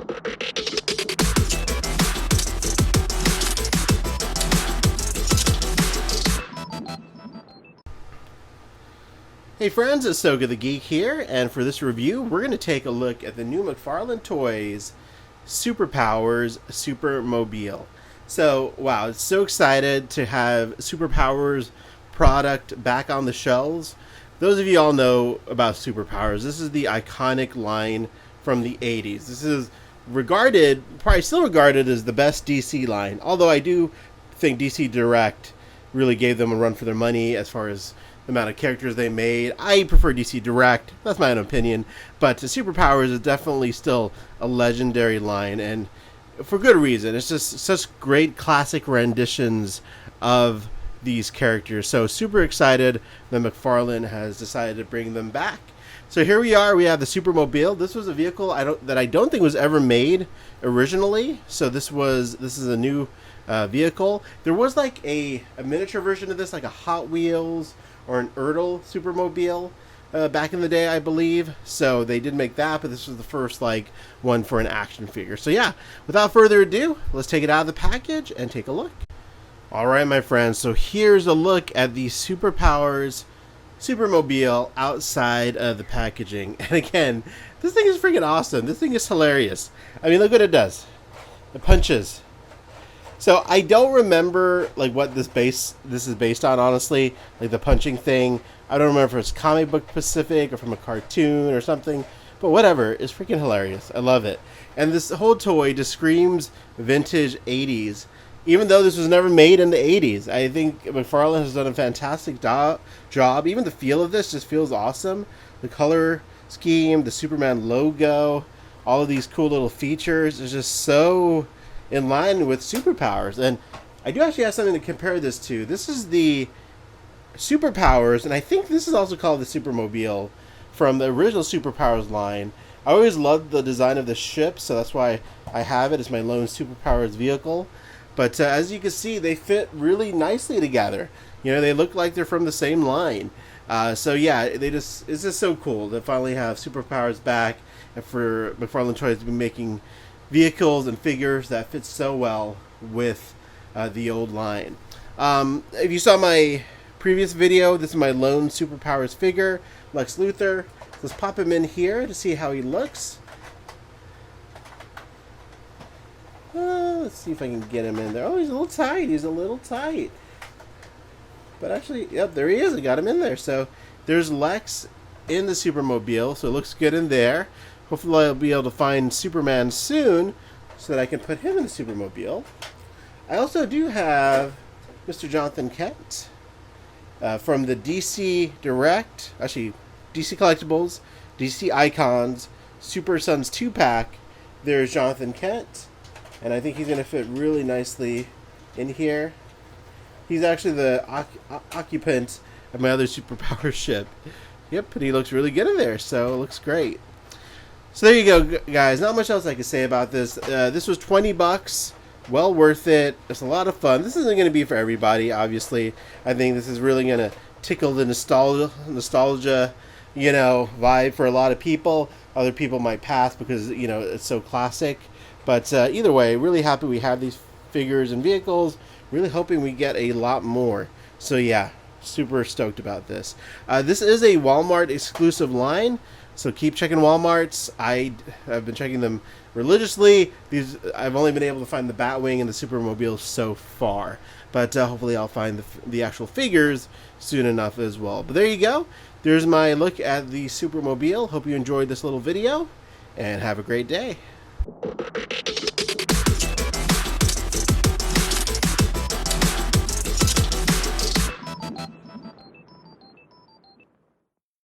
Hey friends, it's Soga the Geek here, and for this review, we're going to take a look at the new McFarlane Toys Superpowers Supermobile. So, wow, it's so excited to have Superpowers product back on the shelves. Those of you all know about Superpowers. This is the iconic line from the 80s. This is regarded, probably still regarded as the best DC line, although I do think DC Direct really gave them a run for their money as far as the amount of characters they made. I prefer DC Direct. That's my own opinion. But Superpowers is definitely still a legendary line, and for good reason. It's just such great classic renditions of these characters. So super excited that McFarlane has decided to bring them back. So here we are. We have the Supermobile. This was a vehicle that I don't think was ever made originally. So this is a new vehicle. There was like a miniature version of this, like a Hot Wheels or an Ertl Supermobile back in the day, I believe. So they did make that, but this was the first like one for an action figure. So yeah, without further ado, let's take it out of the package and take a look. All right, my friends. So here's a look at the Superpowers Supermobile outside of the packaging. And again, this thing is freaking awesome. This thing is hilarious. I mean, look what it does. It punches. So I don't remember like what this is based on, honestly, like the punching thing. I don't remember if it's comic book specific or from a cartoon or something, but whatever. It's freaking hilarious. I love it. And this whole toy just screams vintage 80s, even though this was never made in the 80s. I think McFarlane has done a fantastic job. Even the feel of this just feels awesome. The color scheme, the Superman logo, all of these cool little features is just so in line with Superpowers. And I do actually have something to compare this to. This is the Superpowers, and I think this is also called the Supermobile from the original Superpowers line. I always loved the design of the ship, so that's why I have it as my lone Superpowers vehicle. But as you can see, they fit really nicely together. You know, they look like they're from the same line. So yeah, it's just so cool to finally have Superpowers back, and for McFarlane Toys to be making vehicles and figures that fit so well with the old line. If you saw my previous video, this is my lone Superpowers figure, Lex Luthor. Let's pop him in here to see how he looks. Let's see if I can get him in there. Oh, he's a little tight. He's a little tight. But actually, yep, there he is. I got him in there. So there's Lex in the Supermobile, so it looks good in there. Hopefully I'll be able to find Superman soon so that I can put him in the Supermobile. I also do have Mr. Jonathan Kent from the DC Direct, actually DC Collectibles, DC Icons, Super Sons 2-pack. There's Jonathan Kent, and I think he's going to fit really nicely in here. He's actually the occupant of my other Superpower ship. Yep, and he looks really good in there, so it looks great. So there you go, guys. Not much else I can say about this. This was $20. Well worth it. It's a lot of fun. This isn't going to be for everybody, obviously. I think this is really going to tickle the nostalgia, you know, vibe for a lot of people. Other people might pass because, you know, it's so classic. But either way, really happy we have these figures and vehicles. Really hoping we get a lot more. So yeah, super stoked about this. This is a Walmart exclusive line. So keep checking Walmarts. I have been checking them religiously. I've only been able to find the Batwing and the Supermobile so far. But hopefully I'll find the actual figures soon enough as well. But there you go. There's my look at the Supermobile. Hope you enjoyed this little video. And have a great day.